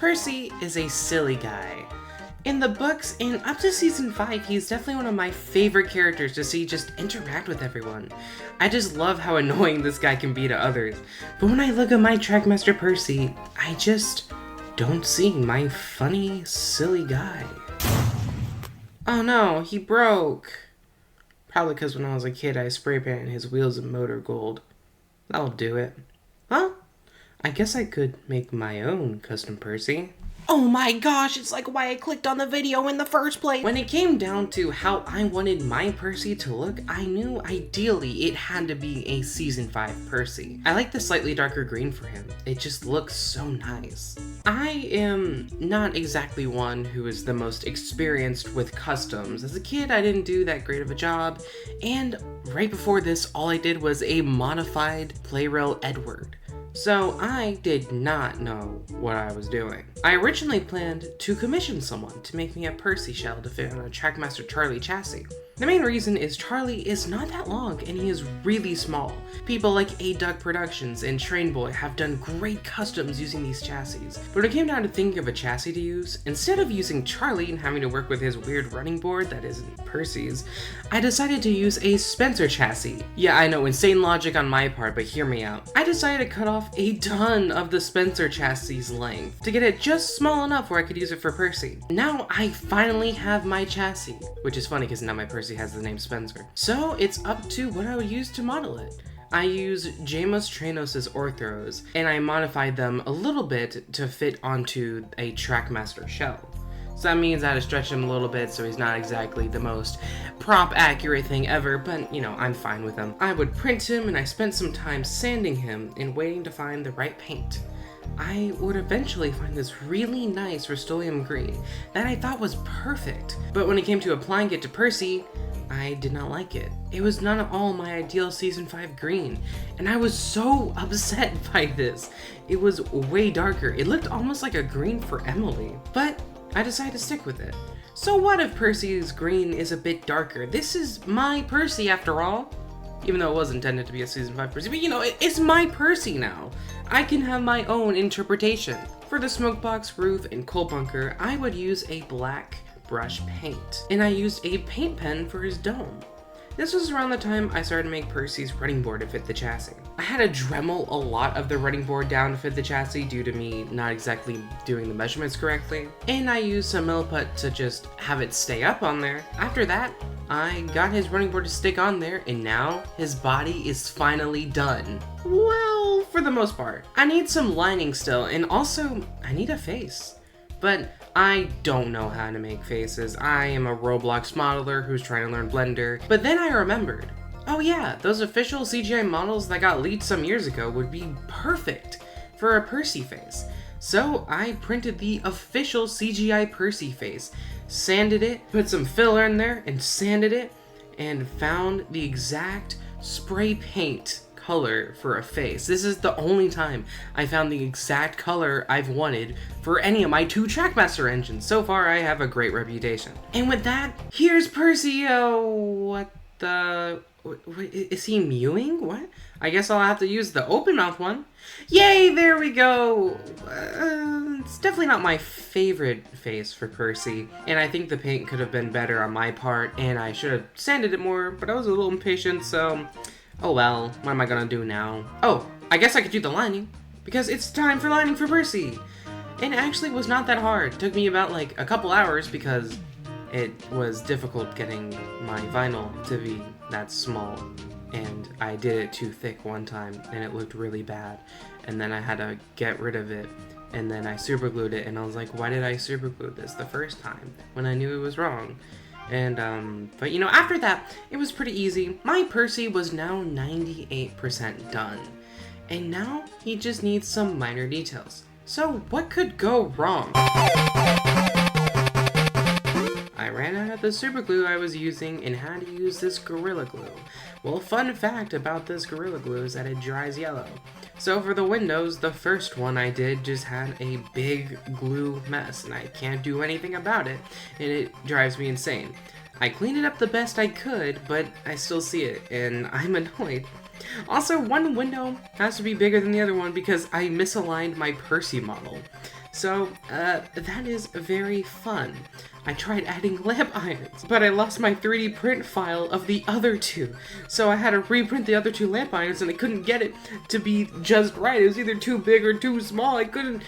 Percy is a silly guy. In the books, and up to season 5, he's definitely one of my favorite characters to see just interact with everyone. I just love how annoying this guy can be to others. But when I look at my Trackmaster Percy, I just don't see my funny, silly guy. Oh no, he broke. Probably because when I was a kid, I spray painted his wheels and motor gold. That'll do it. Well, I guess I could make my own custom Percy. Oh my gosh, it's like why I clicked on the video in the first place. When it came down to how I wanted my Percy to look, I knew ideally it had to be a season 5 Percy. I like the slightly darker green for him. It just looks so nice. I am not exactly one who is the most experienced with customs. As a kid, I didn't do that great of a job, and right before this, all I did was a modified Playrail Edward. So I did not know what I was doing. I originally planned to commission someone to make me a Percy shell to fit on a Trackmaster Charlie chassis. The main reason is Charlie is not that long and he is really small. People like A-Duck Productions and Trainboy have done great customs using these chassis. But when it came down to thinking of a chassis to use, instead of using Charlie and having to work with his weird running board that isn't Percy's, I decided to use a Spencer chassis. Yeah, I know, insane logic on my part, but hear me out. I decided to cut off a ton of the Spencer chassis' length to get it just small enough where I could use it for Percy. Now I finally have my chassis, which is funny because now my Percy has the name Spencer. So it's up to what I would use to model it. I use Jamos Tranos' orthros, and I modified them a little bit to fit onto a Trackmaster shell. So that means I had to stretch him a little bit so he's not exactly the most prop accurate thing ever, but you know, I'm fine with him. I would print him and I spent some time sanding him and waiting to find the right paint. I would eventually find this really nice Rust-Oleum green that I thought was perfect. But when it came to applying it to Percy, I did not like it. It was not at all my ideal season 5 green, and I was so upset by this. It was way darker. It looked almost like a green for Emily, but I decided to stick with it. So what if Percy's green is a bit darker? This is my Percy after all. Even though it was intended to be a season 5 Percy, but you know, it's my Percy now. I can have my own interpretation. For the smokebox, roof, and coal bunker, I would use a black brush paint, and I used a paint pen for his dome. This was around the time I started to make Percy's running board to fit the chassis. I had to Dremel a lot of the running board down to fit the chassis due to me not exactly doing the measurements correctly, and I used some Milliput to just have it stay up on there. After that, I got his running board to stick on there, and now his body is finally done. Well, for the most part. I need some lining still, and also I need a face. But I don't know how to make faces. I am a Roblox modeler who's trying to learn Blender. But then I remembered, oh yeah, those official CGI models that got leaked some years ago would be perfect for a Percy face. So I printed the official CGI Percy face, sanded it, put some filler in there and sanded it, and found the exact spray paint color for a face. This is the only time I found the exact color I've wanted for any of my 2 Trackmaster engines. So far, I have a great reputation. And with that, here's Percy. What the... Is he mewing? What? I guess I'll have to use the open mouth one. Yay, there we go! It's definitely not my favorite face for Percy, and I think the paint could have been better on my part, and I should have sanded it more, but I was a little impatient, so... Oh well, what am I gonna do now? Oh, I guess I could do the lining, because it's time for lining for Percy! And it actually was not that hard. It took me about like a couple hours because it was difficult getting my vinyl to be that small. And I did it too thick one time and it looked really bad. And then I had to get rid of it. And then I super glued it and I was like, why did I super glue this the first time when I knew it was wrong? And, but you know, after that, it was pretty easy. My Percy was now 98% done. And now he just needs some minor details. So what could go wrong? I ran out of the super glue I was using and had to use this Gorilla Glue. Well, fun fact about this Gorilla Glue is that it dries yellow. So for the windows, the first one I did just had a big glue mess and I can't do anything about it and it drives me insane. I cleaned it up the best I could, but I still see it and I'm annoyed. Also, one window has to be bigger than the other one because I misaligned my Percy model. So, that is very fun. I tried adding lamp irons, but I lost my 3D print file of the other two. So I had to reprint the other two lamp irons, and I couldn't get it to be just right. It was either too big or too small. I couldn't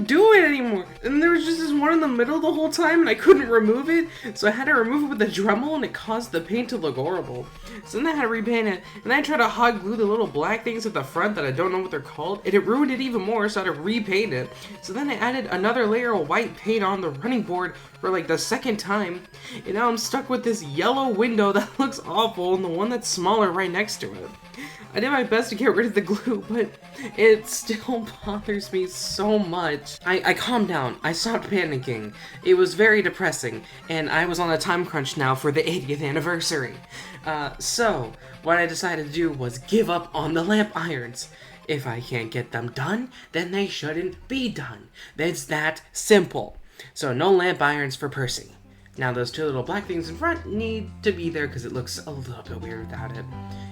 do it anymore. And there was just this one in the middle the whole time, and I couldn't remove it. So I had to remove it with a Dremel, and it caused the paint to look horrible. So then I had to repaint it, and I tried to hot glue the little black things at the front that I don't know what they're called, and it ruined it even more, so I had to repaint it. So then I added another layer of white paint on the running board for like the second time, and now I'm stuck with this yellow window that looks awful and the one that's smaller right next to it. I did my best to get rid of the glue, but it still bothers me so much. I calmed down. I stopped panicking. It was very depressing, and I was on a time crunch now for the 80th anniversary. So, what I decided to do was give up on the lamp irons. If I can't get them done, then they shouldn't be done. It's that simple. So no lamp irons for Percy. Now those two little black things in front need to be there because it looks a little bit weird without it.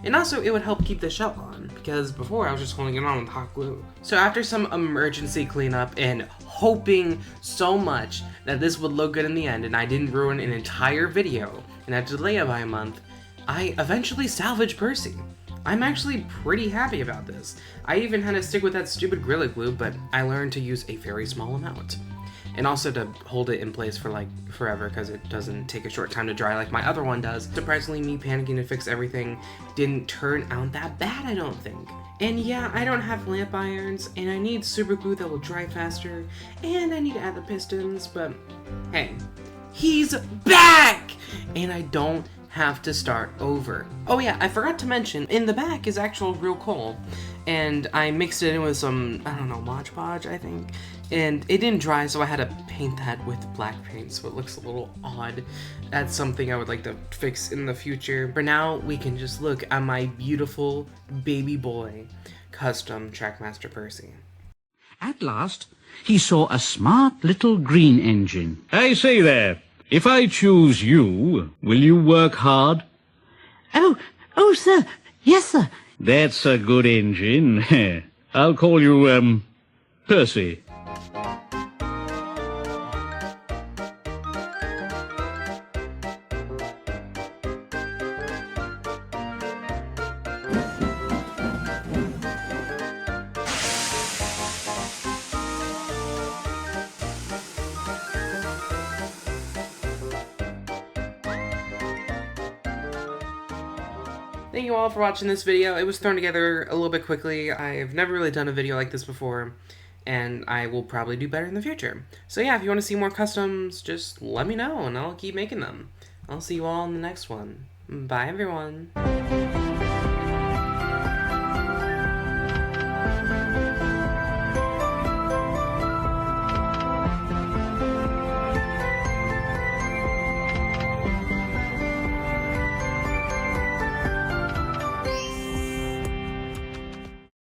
And also it would help keep the shell on, because before I was just holding it on with hot glue. So after some emergency cleanup and hoping so much that this would look good in the end and I didn't ruin an entire video and had to delay it by a month, I eventually salvaged Percy. I'm actually pretty happy about this. I even had to stick with that stupid Gorilla Glue, but I learned to use a very small amount. And also to hold it in place for like forever, because it doesn't take a short time to dry like my other one does. Surprisingly, me panicking to fix everything didn't turn out that bad, I don't think. And yeah, I don't have lamp irons, and I need super glue that will dry faster, and I need to add the pistons, but hey, he's back! And I don't have to start over. Oh yeah, I forgot to mention, in the back is actual real coal, and I mixed it in with some, I don't know, Mod Podge, I think, and it didn't dry, so I had to paint that with black paint, so it looks a little odd. That's something I would like to fix in the future. For now, we can just look at my beautiful baby boy, Custom Trackmaster Percy. At last, he saw a smart little green engine. I say there, if I choose you, will you work hard? Oh, sir. Yes, sir. That's a good engine. I'll call you, Percy. Thank you all for watching this video. It was thrown together a little bit quickly. I've never really done a video like this before, and I will probably do better in the future. So yeah, if you want to see more customs, just let me know and I'll keep making them. I'll see you all in the next one. Bye everyone.